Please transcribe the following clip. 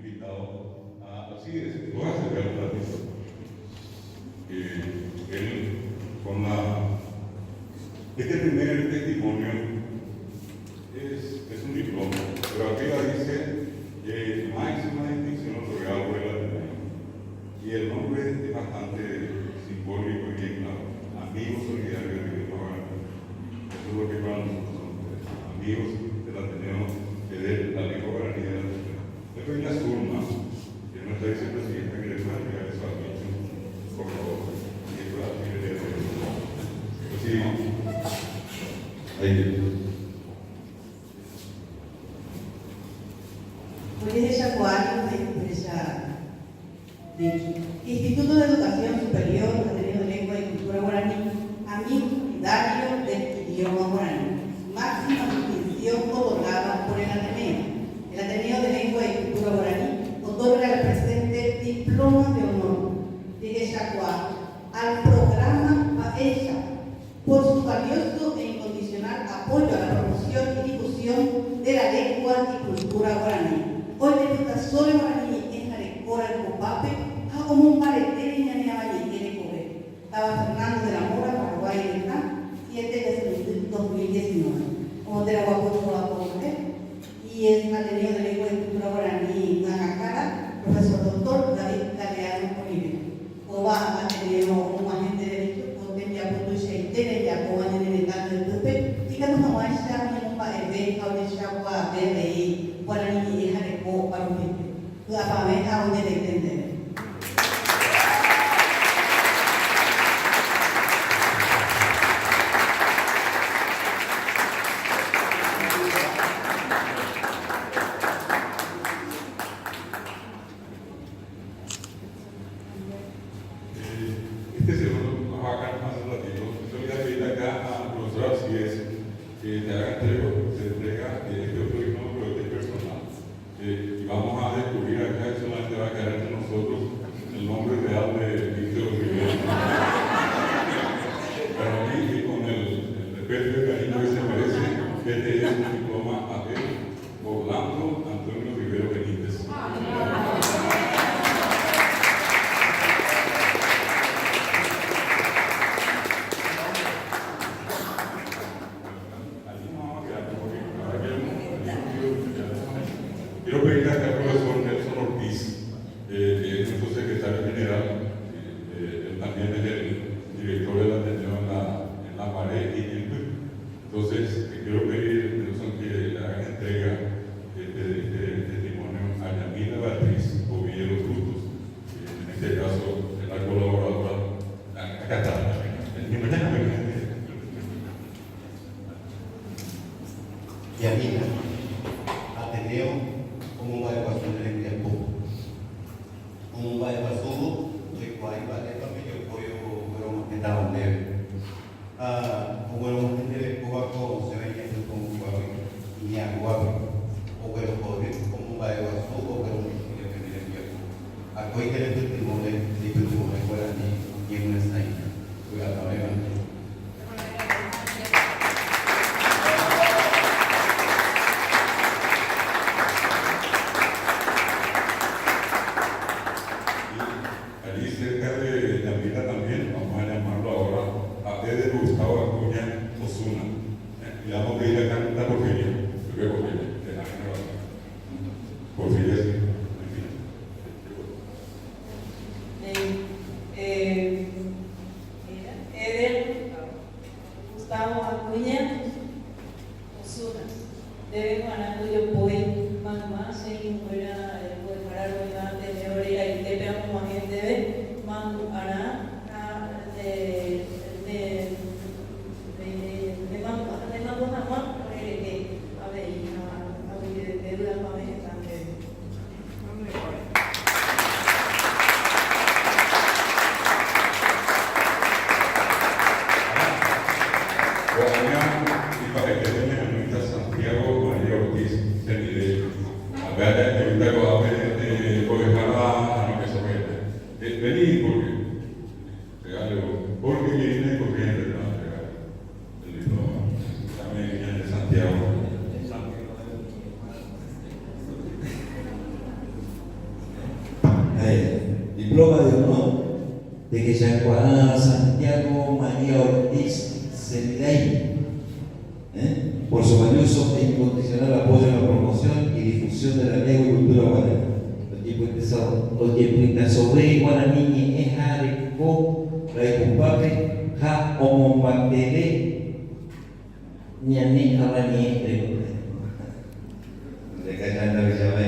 invitado a así voy a acercar un ratito. Él, con este primer testimonio, es un diploma, pero arriba dice máxima distinción otorgada por el Ateneo. Y el nombre es bastante simbólico y bien claro. Amigos solidarios de Ricardo Guaraní. Eso es lo que para nosotros son amigos del Ateneo, de la lengua guaraní de la Ateneo. Después la Zulma, que es nuestra vicepresidenta, que le puede entregar eso a Micho, por favor. Y esto es la librería de pues sí, ahí. Política Coario, empresa de Instituto de Educación Superior, Ateneo de Lengua y Cultura Guaraní, amigo solidario del idioma guaraní, máxima distinción otorgada por el Ateneo. El Ateneo de Lengua y Cultura Guaraní otorga el presente diploma de honor de Yacuá al programa PAESA por su valioso e incondicional apoyo a la promoción y difusión de la lengua y cultura guaraní. Hoy disfruta solo guaraní en la lectora del Copape, como un paretere y ñaneabañe quiere coger. Estaba Fernando de la Mora, Paraguay y Vietnam, 7 de 2019. Como de la Guapo y es Ateneo de Lengua y Cultura Guaraní, Nacacara, profesor doctor David Galeano Olive. Oba Ateneo, un agente de derecho, Potentia Putuche y Tereya, como en el encanto del Tupe, y que nos vamos a echar en un país, Caudechagua, BRI, Guaraní y Jareco, Parumete. La pameta, donde te entender. Este segundo nos va a ganar más un ratito. Yo le voy a pedir acá a la profesora Arcíes que te haga se entrega este otro diploma, pero este personal. Y vamos a descubrir acá, solamente va a quedar entre nosotros el nombre real de Víctor Rivera. Para mí, y con el respeto y el cariño que se merece, este es un diploma a él, Orlando Antonio Rivero Benítez. Quiero pedirle acá al profesor Nelson Ortiz, que es nuestro secretario general, él también es el director del Ateneo en la pared y en el PIB. Entonces, quiero pedir, Nelson, que le hagan entrega este testimonio a Yamila Beatriz Oviedo Frutos, en este caso, es la colaboradora. Acá está, Yamila, Ateneo, como vai passar no tempo, como vai passar de qual vai ter também o apoio para uma questão dele. O governo tem que colocar o seu exemplo como vai e agora o governo pode como vai passar o governo tem que ter a coisa que ele tem de tudo agora nem nem nessa ainda. Obrigado também. diploma de honor de que Yacuará Santiago María Ortiz Semiday, por su valioso e incondicional apoyo en la promoción y difusión de la lengua y cultura guaraní. Los que sobre guaraní es areco, raicupape, ja omompatele, ñaní abani, de que ya no le llama